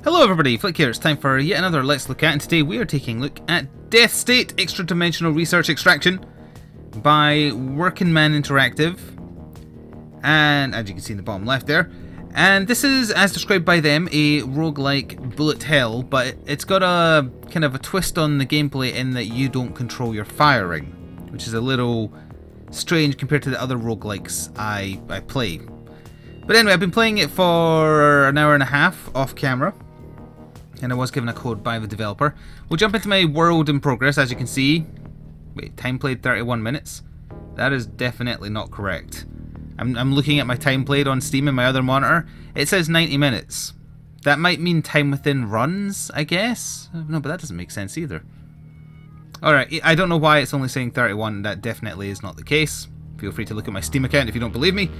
Hello everybody, Flick here. It's time for yet another Let's Look At, and today we are taking a look at Deathstate Extra-Dimensional Research Extraction by Working Man Interactive, and as you can see in the bottom left there. And this is, as described by them, a roguelike bullet hell, but it's got a kind of a twist on the gameplay in that you don't control your firing, which is a little strange compared to the other roguelikes I play. But anyway, I've been playing it for an hour and a half off camera, and I was given a code by the developer. We'll jump into my world in progress. As you can see, wait, time played 31 minutes. That is definitely not correct. I'm looking at my time played on Steam in my other monitor. It says 90 minutes. That might mean time within runs, I guess? No, but that doesn't make sense either. Alright, I don't know why it's only saying 31. That definitely is not the case. Feel free to look at my Steam account if you don't believe me.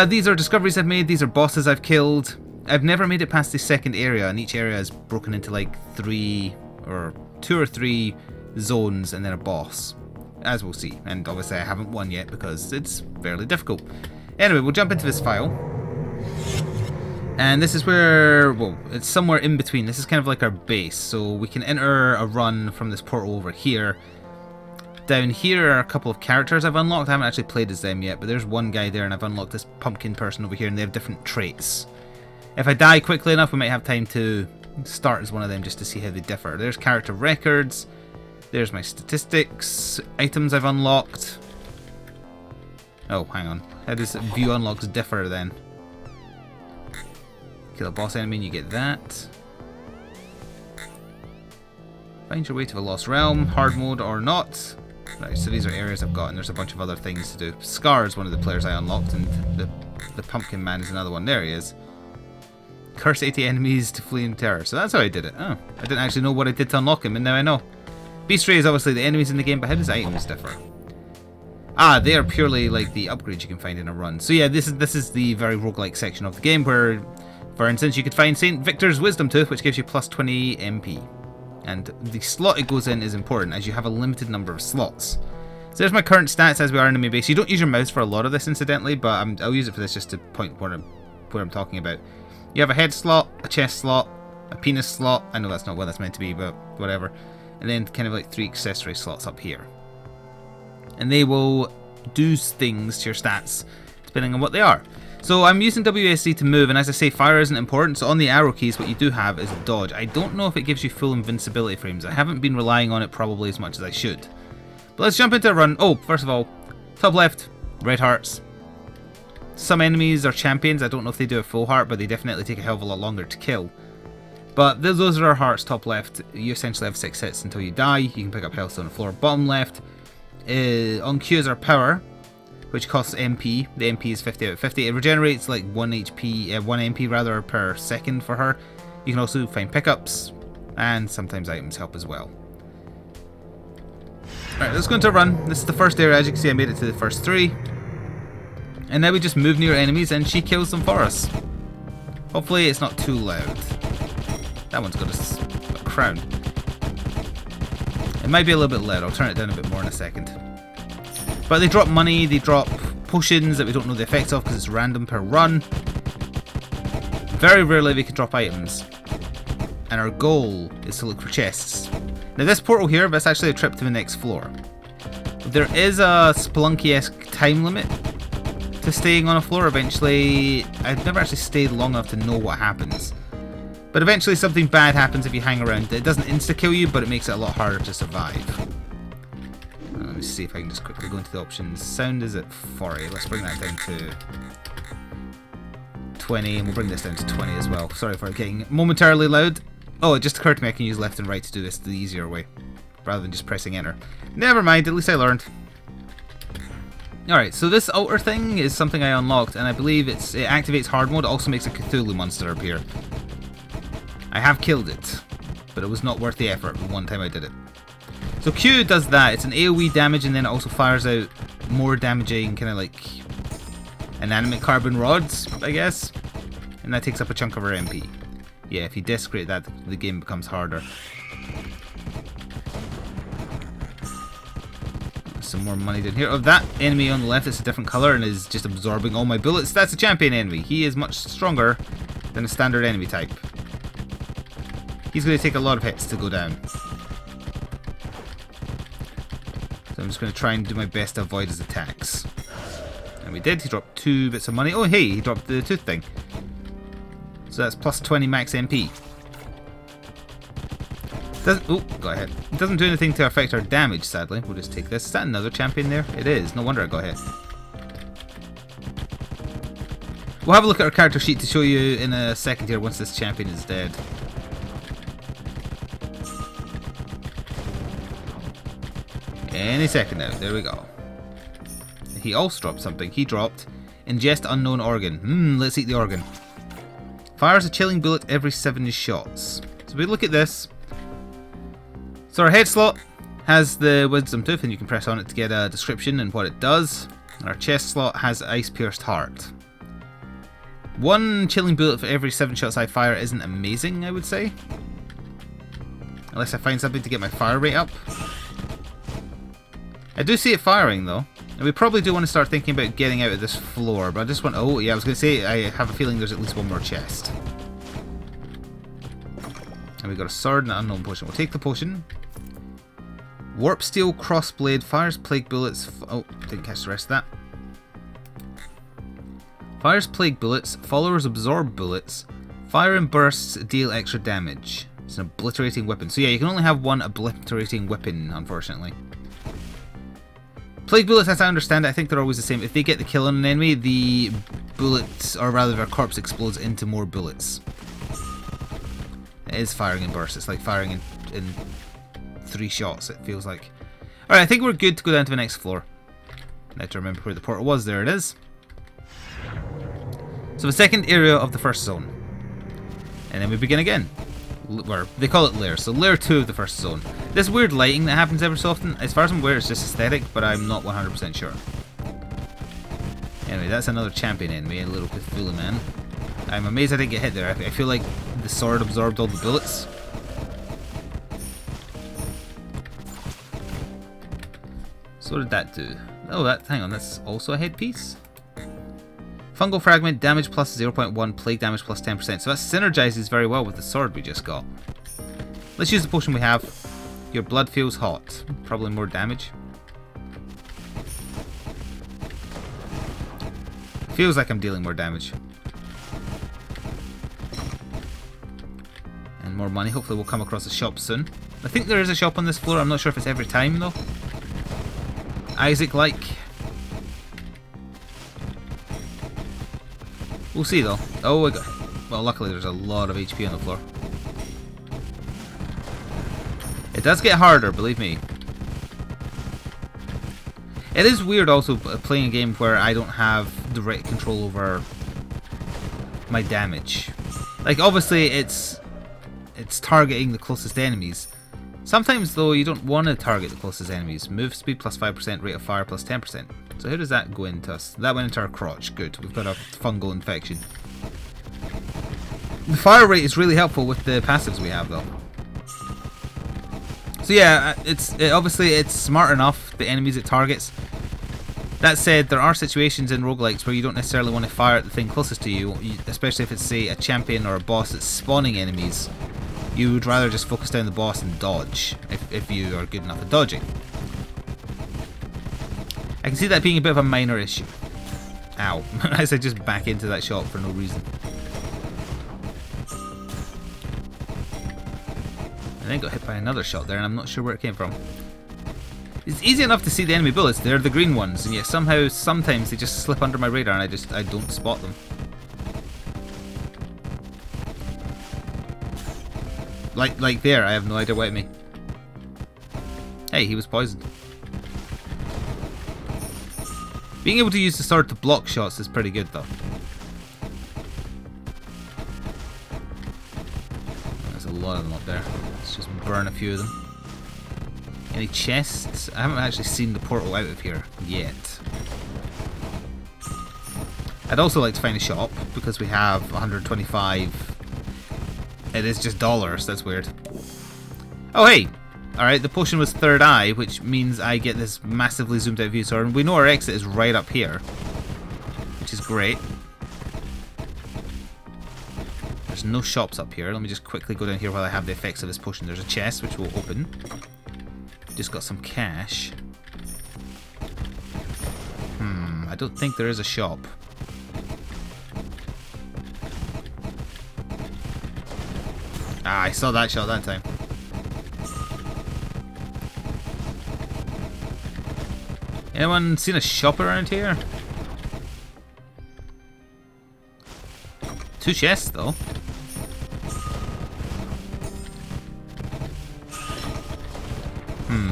These are discoveries I've made. These are bosses I've killed. I've never made it past the second area, and each area is broken into like two or three zones and then a boss, as we'll see. And obviously I haven't won yet because it's fairly difficult. Anyway, we'll jump into this file. And this is where, well, it's somewhere in between. This is kind of like our base, so we can enter a run from this portal over here. Down here are a couple of characters I've unlocked. I haven't actually played as them yet, but there's one guy there, and I've unlocked this pumpkin person over here, and they have different traits. If I die quickly enough, we might have time to start as one of them just to see how they differ. There's character records. There's my statistics. Items I've unlocked. Oh, hang on. How does view unlocks differ then? Kill a boss enemy and you get that. Find your way to the Lost Realm. Hard mode or not. Right, so these are areas I've got, and there's a bunch of other things to do. Scar is one of the players I unlocked, and the Pumpkin Man is another one. There he is. Curse 80 enemies to flee in terror. So that's how I did it. Oh, I didn't actually know what I did to unlock him, and now I know. Beast Ray is obviously the enemies in the game, but how does items differ? Ah, they are purely like the upgrades you can find in a run. So yeah, this is the very roguelike section of the game where, for instance, you could find St. Victor's Wisdom Tooth, which gives you plus 20 MP. And the slot it goes in is important, as you have a limited number of slots. So there's my current stats as we are in my base. You don't use your mouse for a lot of this, incidentally, but I'll use it for this just to point where I'm talking about. You have a head slot, a chest slot, a penis slot. I know that's not what that's meant to be, but whatever. And then kind of like 3 accessory slots up here. And they will do things to your stats depending on what they are. So I'm using WASD to move, and as I say, fire isn't important, so on the arrow keys what you do have is dodge. I don't know if it gives you full invincibility frames. I haven't been relying on it probably as much as I should. But let's jump into a run. Oh, first of all, top left, red hearts. Some enemies are champions. I don't know if they do a full heart, but they definitely take a hell of a lot longer to kill. But those are our hearts, top left. You essentially have 6 hits until you die. You can pick up health on the floor. Bottom left, on Q is our power, which costs MP. The MP is 50 out of 50. It regenerates like 1 MP rather per second for her. You can also find pickups, and sometimes items help as well. Alright, let's go into a run. This is the first area. As you can see, I made it to the first 3. And now we just move near enemies and she kills them for us. Hopefully it's not too loud. That one's got a crown. It might be a little bit loud. I'll turn it down a bit more in a second. But they drop money, they drop potions that we don't know the effects of because it's random per run. Very rarely they can drop items. And our goal is to look for chests. Now this portal here, that's actually a trip to the next floor. There is a Spelunky-esque time limit to staying on a floor. Eventually, I've never actually stayed long enough to know what happens. But eventually something bad happens if you hang around. It doesn't insta-kill you, but it makes it a lot harder to survive. Let me see if I can just quickly go into the options. Sound is at 40. Let's bring that down to 20, and we'll bring this down to 20 as well. Sorry for getting momentarily loud. Oh, it just occurred to me I can use left and right to do this the easier way, rather than just pressing enter. Never mind, at least I learned. Alright, so this altar thing is something I unlocked, and I believe it activates hard mode. It also makes a Cthulhu monster appear. I have killed it, but it was not worth the effort the one time I did it. So Q does that. It's an AoE damage, and then it also fires out more damaging kind of like inanimate carbon rods, I guess. And that takes up a chunk of our MP. Yeah, if you desecrate that, the game becomes harder. Some more money down here. Oh, that enemy on the left is a different colour and is just absorbing all my bullets. That's a champion enemy. He is much stronger than a standard enemy type. he's going to take a lot of hits to go down. So I'm just going to try and do my best to avoid his attacks. And we did. He dropped 2 bits of money. Oh, hey, he dropped the tooth thing. So that's plus 20 max MP. Go ahead. It doesn't do anything to affect our damage, sadly. We'll just take this. Is that another champion there? It is. No wonder I got hit. We'll have a look at our character sheet to show you in a second here once this champion is dead. Any second now. There we go. He also dropped something. He dropped ingest unknown organ. Let's eat the organ. Fires a chilling bullet every 7 shots. So we look at this. So our head slot has the wisdom tooth, and you can press on it to get a description and what it does. And our chest slot has ice pierced heart. 1 chilling bullet for every 7 shots I fire isn't amazing, I would say. Unless I find something to get my fire rate up. I do see it firing though. And we probably do want to start thinking about getting out of this floor, but I just want... Oh yeah, I was going to say, I have a feeling there's at least 1 more chest. And we got a sword and an unknown potion. We'll take the potion. Warp steel crossblade fires plague bullets... Oh, didn't catch the rest of that. Fires plague bullets, followers absorb bullets, fire and bursts deal extra damage. It's an obliterating weapon. So yeah, you can only have 1 obliterating weapon, unfortunately. Plague bullets, as I understand it, I think they're always the same. If they get the kill on an enemy, the bullets, or rather their corpse, explodes into more bullets. It is firing in bursts. It's like firing in 3 shots, it feels like. Alright, I think we're good to go down to the next floor. Now to remember where the portal was. There it is. So the second area of the first zone. And then we begin again. Or they call it lair. So lair 2 of the first zone. This weird lighting that happens every so often, as far as I'm aware, it's just aesthetic, but I'm not 100% sure. Anyway, that's another champion enemy, a little Cthulhu man. I'm amazed I didn't get hit there. I feel like the sword absorbed all the bullets. So what did that do? Oh, hang on, that's also a headpiece? Fungal fragment, damage plus 0.1, plague damage plus 10%. So that synergizes very well with the sword we just got. Let's use the potion we have. Your blood feels hot. Probably more damage. Feels like I'm dealing more damage. And more money. Hopefully we'll come across a shop soon. I think there is a shop on this floor. I'm not sure if it's every time though. Isaac-like. We'll see though. Oh, well, luckily there's a lot of HP on the floor. It does get harder, believe me. It is weird also playing a game where I don't have direct control over my damage. Like obviously it's targeting the closest enemies. Sometimes though you don't want to target the closest enemies. Move speed plus 5%, rate of fire plus 10%. So how does that go into us? That went into our crotch. Good. We've got a fungal infection. The fire rate is really helpful with the passives we have though. So yeah, obviously it's smart enough, the enemies it targets. That said, there are situations in roguelikes where you don't necessarily want to fire at the thing closest to you, especially if it's, say, a champion or a boss that's spawning enemies. You would rather just focus down the boss and dodge, if you are good enough at dodging. I can see that being a bit of a minor issue. Ow. As I just back into that shot for no reason. And then got hit by another shot there, and I'm not sure where it came from. It's easy enough to see the enemy bullets. They're the green ones, and yet somehow, sometimes they just slip under my radar, and I don't spot them. Like there, I have no idea what hit me. Hey, he was poisoned. Being able to use the sword to block shots is pretty good, though. There's a lot of them up there. Let's just burn a few of them. Any chests? I haven't actually seen the portal out of here yet. I'd also like to find a shop, because we have 125. It is just dollars, that's weird. Oh hey! Alright, the potion was third eye, which means I get this massively zoomed out view. So we know our exit is right up here, which is great. There's There's no shops up here. Let me just quickly go down here while I have the effects of this potion. There's a chest which will open. Just got some cash. I don't think there is a shop. Ah, I saw that shot that time. Anyone seen a shop around here? 2 chests though.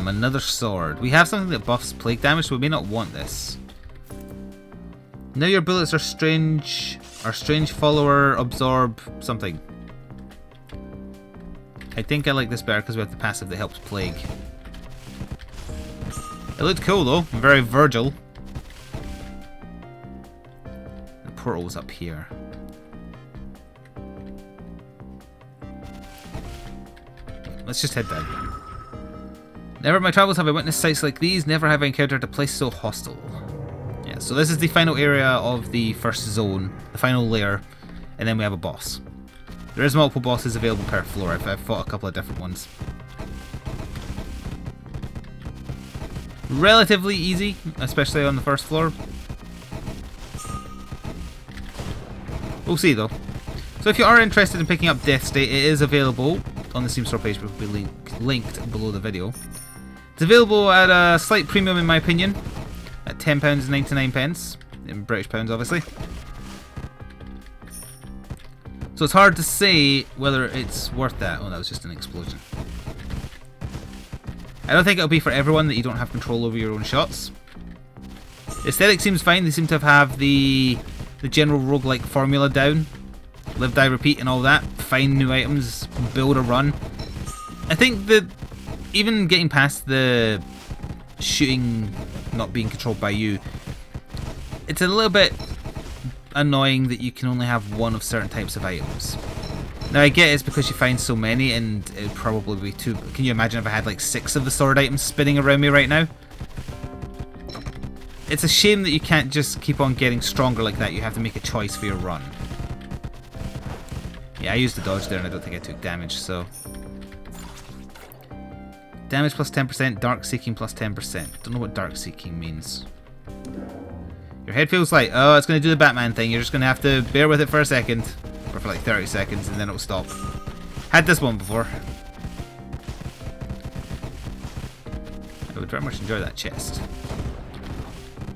Another sword. We have something that buffs plague damage, so we may not want this. Now your bullets are strange. Our strange follower absorb something. I think I like this better because we have the passive that helps plague. It looked cool though, very Virgil. The portal was up here. Let's just head down. Never in my travels have I witnessed sights like these, never have I encountered a place so hostile. Yeah, so this is the final area of the first zone, the final layer, and then we have a boss. There is multiple bosses available per floor. I've fought a couple of different ones. Relatively easy, especially on the first floor. We'll see though. So if you are interested in picking up Deathstate, it is available on the Steam store page, which will be linked below the video. It's available at a slight premium in my opinion, at £10.99, in British pounds obviously. So it's hard to say whether it's worth that. Oh, that was just an explosion. I don't think it'll be for everyone that you don't have control over your own shots. The aesthetic seems fine. They seem to have the general roguelike formula down. Live, die, repeat and all that. Find new items, build a run. I think that even getting past the shooting not being controlled by you, it's a little bit annoying that you can only have one of certain types of items. Now I get it's because you find so many and it would probably be too... Can you imagine if I had like 6 of the sword items spinning around me right now? It's a shame that you can't just keep on getting stronger like that. You have to make a choice for your run. Yeah, I used the dodge there and I don't think I took damage, so... Damage plus 10%, Dark Seeking plus 10%. Don't know what Dark Seeking means. Your head feels light. Oh, it's going to do the Batman thing. You're just going to have to bear with it for a second. Or for like 30 seconds and then it'll stop. Had this one before. I would very much enjoy that chest.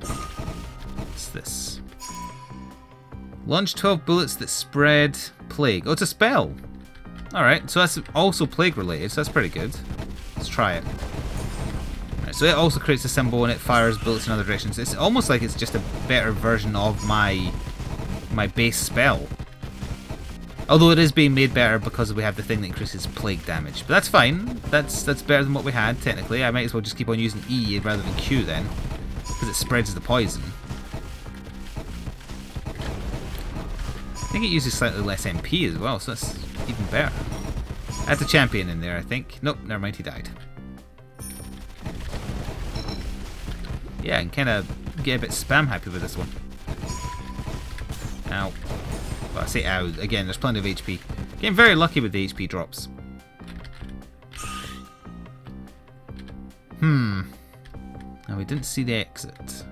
What's this? Launch 12 bullets that spread plague. Oh, it's a spell. Alright, so that's also plague related, so that's pretty good. Let's try it. Right, so it also creates a symbol and it fires bullets in other directions. It's almost like it's just a better version of my base spell. Although it is being made better because we have the thing that increases plague damage. But that's fine. That's better than what we had, technically. I might as well just keep on using E rather than Q then. Because it spreads the poison. I think it uses slightly less MP as well, so that's even better. That's a champion in there, I think. Nope, never mind, he died. Yeah, I can kind of get a bit spam happy with this one. Ow. Well, I say ow. Again, there's plenty of HP. Getting very lucky with the HP drops. Now, we didn't see the exit.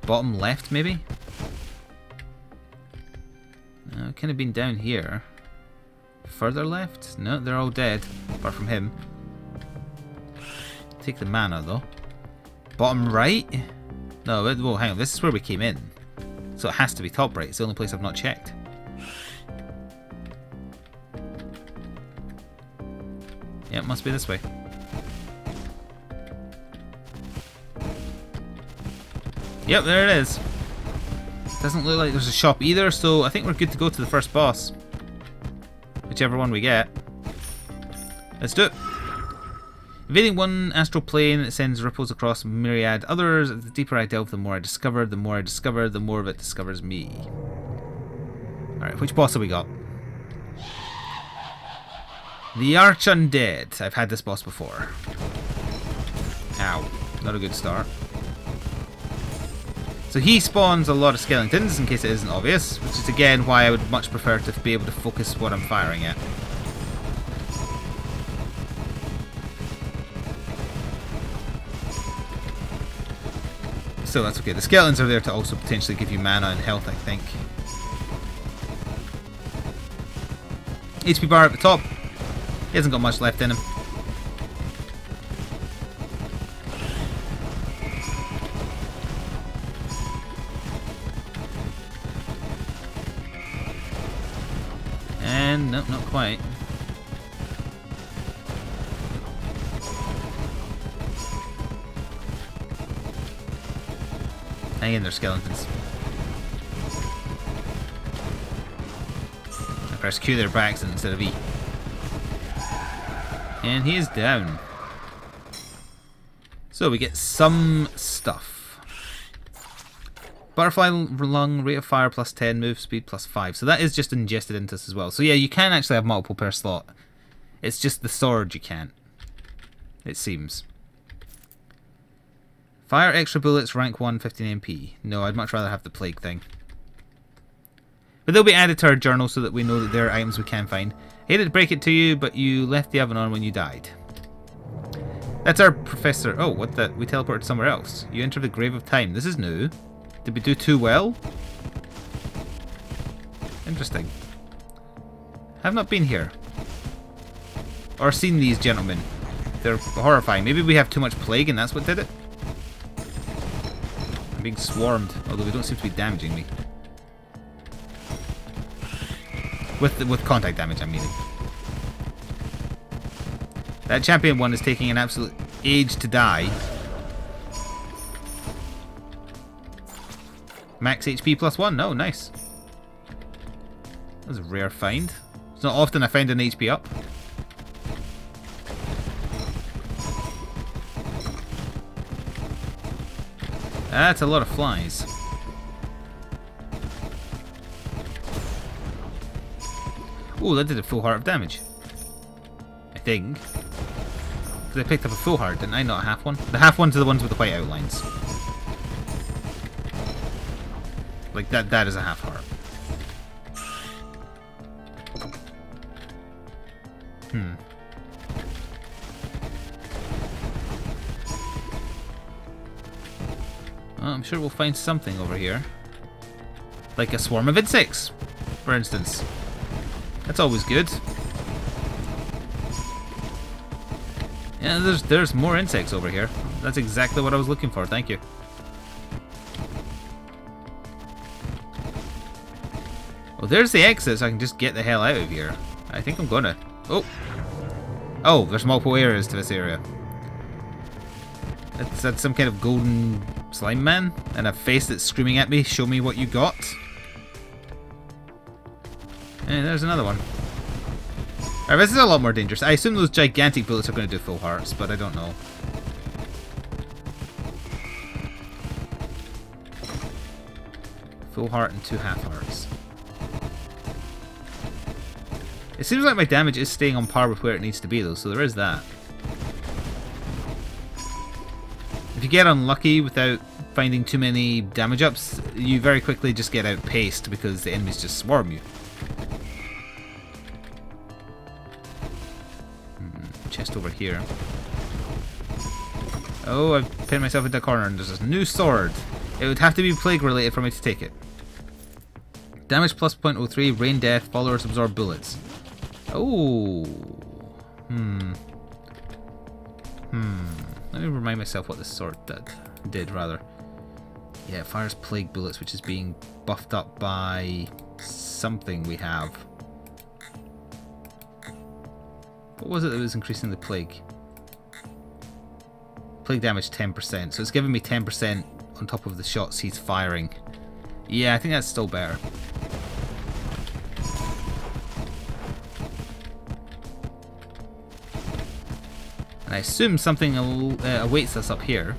Bottom left, maybe? No, could have been down here. Further left? No, they're all dead, apart from him. Take the mana, though. Bottom right? No, well, hang on. This is where we came in. So it has to be top right. It's the only place I've not checked. Yeah, it must be this way. Yep, there it is. Doesn't look like there's a shop either, so I think we're good to go to the first boss. Whichever one we get. Let's do it. Invading one astral plane, it sends ripples across myriad others. The deeper I delve, the more I discover. The more I discover, the more of it discovers me. Alright, which boss have we got? The Arch Undead. I've had this boss before. Ow. Not a good start. So he spawns a lot of skeletons, in case it isn't obvious, which is again why I would much prefer to be able to focus what I'm firing at. So that's okay. The skeletons are there to also potentially give you mana and health, I think. HP bar at the top. He hasn't got much left in him. And nope, not quite. Hang in there, skeletons. I press Q there by accident instead of E. And he is down. So we get some stuff. Butterfly lung, rate of fire plus 10, move speed plus 5. So that is just ingested into us as well. So yeah, you can actually have multiple per slot. It's just the sword you can't. It seems. Fire extra bullets, rank 1, 15 MP. No, I'd much rather have the plague thing. But they'll be added to our journal so that we know that there are items we can find. Hated to break it to you, but you left the oven on when you died. That's our professor. Oh, what the? We teleported somewhere else. You enter the grave of time. This is new. Did we do too well? Interesting. I've not been here. Or seen these gentlemen. They're horrifying. Maybe we have too much plague and that's what did it? I'm being swarmed, although they don't seem to be damaging me. With contact damage, I'm meaning. That champion one is taking an absolute age to die. Max HP plus 1. No, nice. That was a rare find. It's not often I find an HP up. That's a lot of flies. Oh, that did a full heart of damage. I think. Because I picked up a full heart, didn't I? Not a half one. The half ones are the ones with the white outlines. Like that is a half heart. Well, I'm sure we'll find something over here. Like a swarm of insects, for instance. That's always good. Yeah, there's more insects over here. That's exactly what I was looking for, thank you. Well, there's the exit, so I can just get the hell out of here. I think I'm gonna. Oh! Oh, there's multiple areas to this area. That's some kind of golden slime man, and a face that's screaming at me, show me what you got. And there's another one. Alright, this is a lot more dangerous. I assume those gigantic bullets are going to do full hearts, but I don't know. Full heart and 2 half hearts. It seems like my damage is staying on par with where it needs to be though, so there is that. If you get unlucky without finding too many damage ups, you very quickly just get outpaced because the enemies just swarm you. Chest over here. Oh, I've pinned myself into a corner and there's this new sword. It would have to be plague related for me to take it. Damage plus 0.03, rain death, followers absorb bullets. Oh. Let me remind myself what this sword did rather. Yeah, it fires plague bullets, which is being buffed up by something we have. What was it that was increasing the plague? Plague damage 10%, so it's giving me 10% on top of the shots he's firing. Yeah, I think that's still better. And I assume something awaits us up here.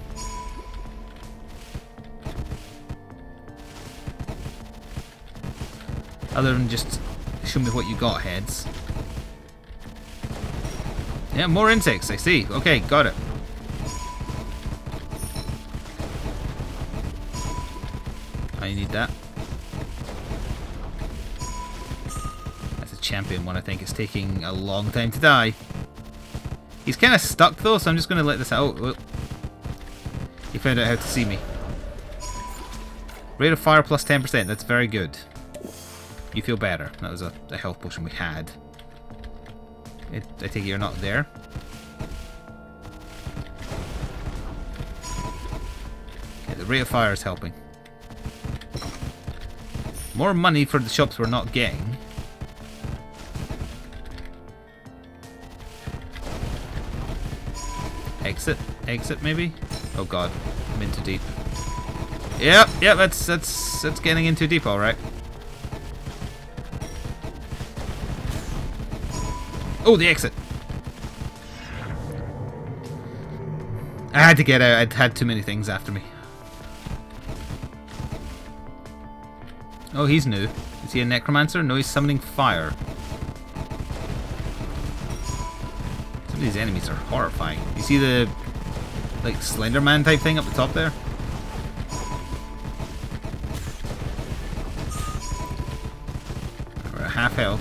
Other than just show me what you got, heads. Yeah, more insects, I see. Okay, got it. you need that. That's a champion one, I think. It's taking a long time to die. He's kind of stuck though, so I'm just going to let this out. Oh, he found out how to see me. Rate of fire plus 10%. That's very good. You feel better. That was a health potion we had. I take it you're not there. Okay, the rate of fire is helping. More money for the shops we're not getting. Exit? Exit maybe? Oh god, I'm in too deep. Yep, that's getting in too deep, alright. Oh, the exit! I had to get out, I'd had too many things after me. Oh, he's new. Is he a necromancer? No, he's summoning fire. Some of these enemies are horrifying. You see the, like, Slenderman type thing up the top there? We're at half health.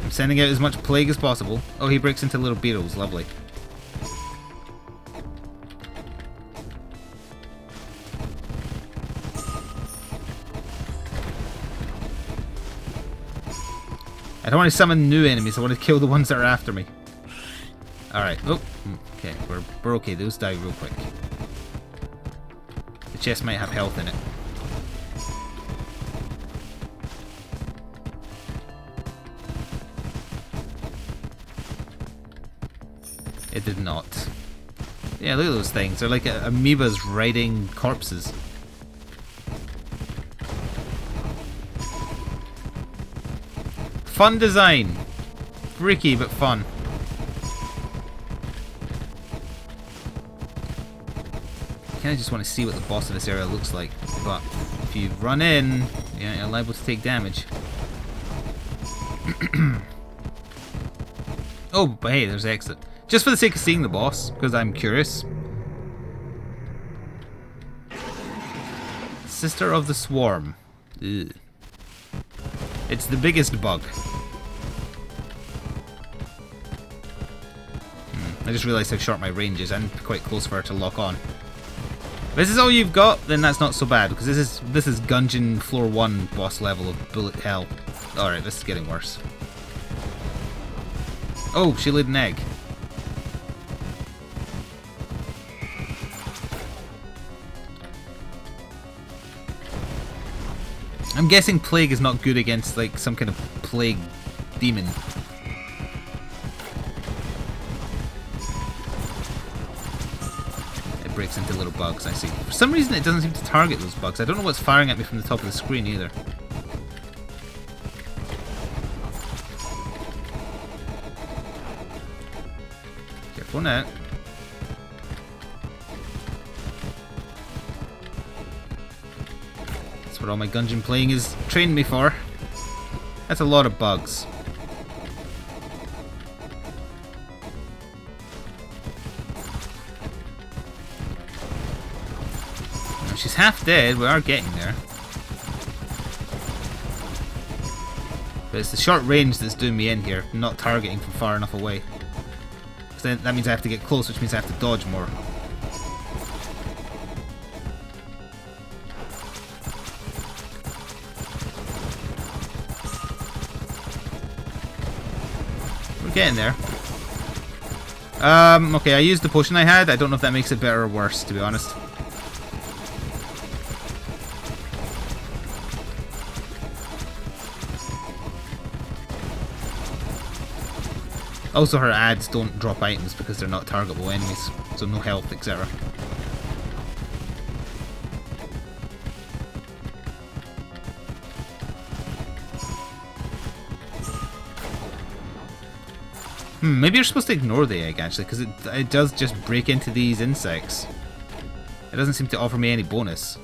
I'm sending out as much plague as possible. Oh, he breaks into little beetles. Lovely. I don't want to summon new enemies, I want to kill the ones that are after me. Alright, oh, okay, we're okay, those die real quick. The chest might have health in it. It did not. Yeah, look at those things, they're like amoebas riding corpses. Fun design. Freaky but fun. I kinda just want to see what the boss of this area looks like. But if you run in, yeah, you're liable to take damage. Oh, but hey, there's the exit. Just for the sake of seeing the boss, because I'm curious. Sister of the Swarm. Ugh. It's the biggest bug. I just realised how short my range is. I'm quite close for her to lock on. If this is all you've got, then that's not so bad, because this is Gungeon Floor 1 boss level of bullet hell. Alright, this is getting worse. Oh, she laid an egg. I'm guessing plague is not good against like some kind of plague demon. It breaks into little bugs, I see. For some reason it doesn't seem to target those bugs. I don't know what's firing at me from the top of the screen either. Careful now. What all my Gungeon playing is trained me for. That's a lot of bugs. Now she's half dead, we are getting there. But it's the short range that's doing me in here, not targeting from far enough away. Because then that means I have to get close, which means I have to dodge more. Getting there. Okay, I used the potion I had. I don't know if that makes it better or worse, to be honest. Also, her ads don't drop items because they're not targetable enemies, so no health, etc. Maybe you're supposed to ignore the egg, actually, because it does just break into these insects. It doesn't seem to offer me any bonus.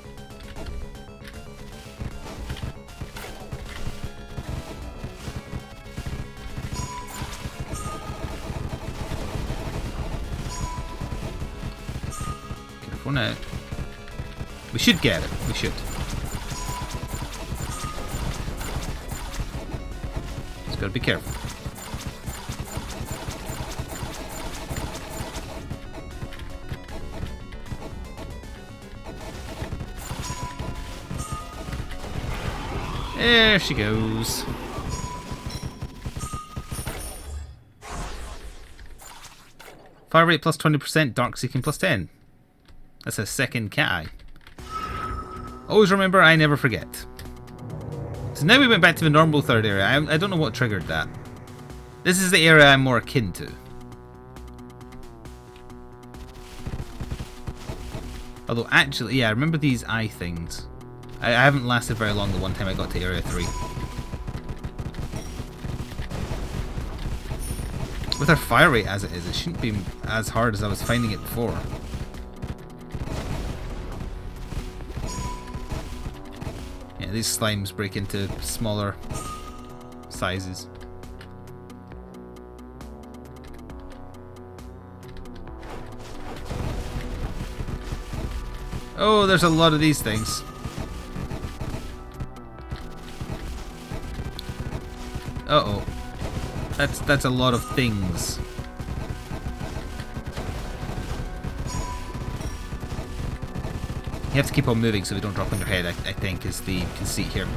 Careful now. We should get it. We should. Just gotta be careful. There she goes. Fire rate plus 20%, dark seeking plus 10. That's a second cat eye. Always remember, I never forget. So now we went back to the normal third area. I don't know what triggered that. This is the area I'm more akin to. Although actually, yeah, I remember these eye things. I haven't lasted very long the one time I got to Area 3. With our fire rate as it is, it shouldn't be as hard as I was finding it before. Yeah, these slimes break into smaller sizes. Oh, there's a lot of these things. Uh-oh. That's a lot of things. You have to keep on moving so they don't drop on your head, I think, is the conceit here.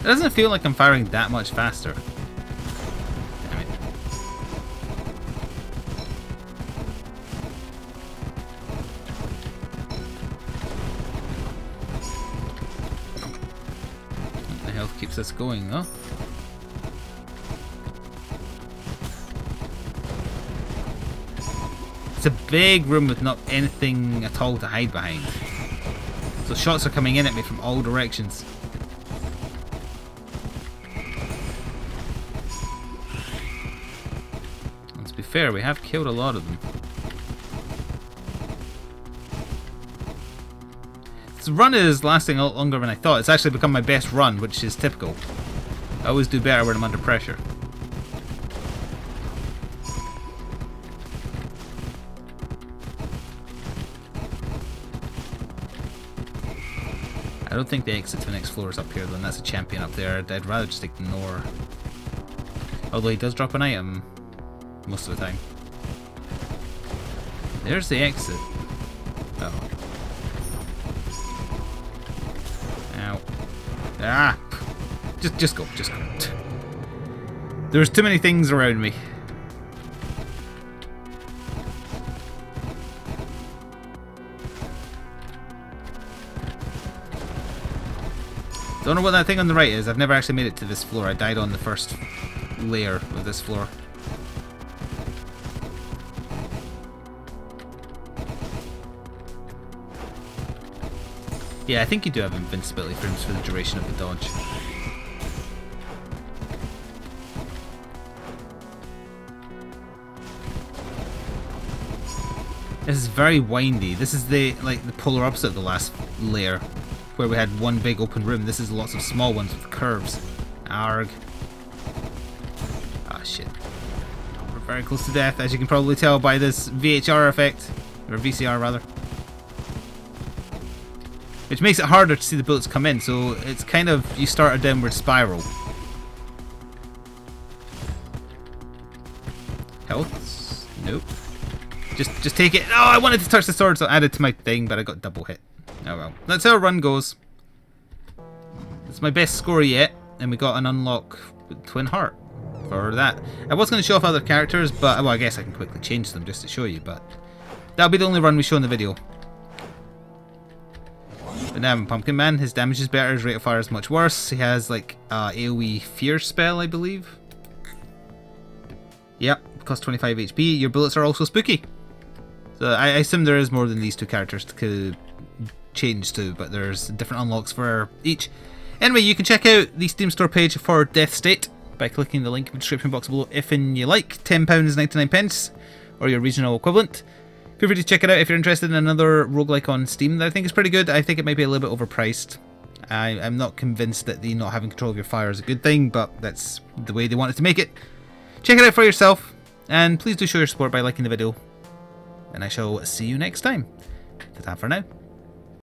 It doesn't feel like I'm firing that much faster. Damn it. The health keeps us going, though. It's a big room with not anything at all to hide behind. So shots are coming in at me from all directions. Let's be fair, we have killed a lot of them. This run is lasting a lot longer than I thought. It's actually become my best run, which is typical. I always do better when I'm under pressure. I don't think the exit to the next floor is up here, then that's a champion up there. I'd rather just ignore. Although he does drop an item most of the time. There's the exit. Uh-oh. Ow. Ah! Just go, just go. There's too many things around me. Don't know what that thing on the right is. I've never actually made it to this floor. I died on the first layer of this floor. Yeah, I think you do have invincibility frames for the duration of the dodge. This is very windy. This is the polar opposite of the last layer, where we had one big open room. This is lots of small ones with curves. Arg. Ah, shit. We're very close to death, as you can probably tell by this VHR effect. Or VCR, rather. Which makes it harder to see the bullets come in, so it's kind of, you start a downward spiral. Health? Nope. Just take it. Oh, I wanted to touch the sword, so I added to my thing, but I got double hit. Oh well. That's how a run goes. It's my best score yet, and we got an unlock Twin Heart for that. I was going to show off other characters, but well, I guess I can quickly change them just to show you, but that'll be the only run we show in the video. But now Pumpkin Man, his damage is better, his rate of fire is much worse. He has like AoE fear spell, I believe. Yep, costs 25 HP. Your bullets are also spooky. So I assume there is more than these two characters to change to, but there's different unlocks for each. Anyway, you can check out the Steam store page for Deathstate by clicking the link in the description box below if and you like. £10.99, or your regional equivalent. Feel free to check it out if you're interested in another roguelike on Steam that I think is pretty good. I think it might be a little bit overpriced. I'm not convinced that the not having control of your fire is a good thing, but that's the way they wanted to make it. Check it out for yourself. And please do show your support by liking the video. And I shall see you next time. Ta-ta for now.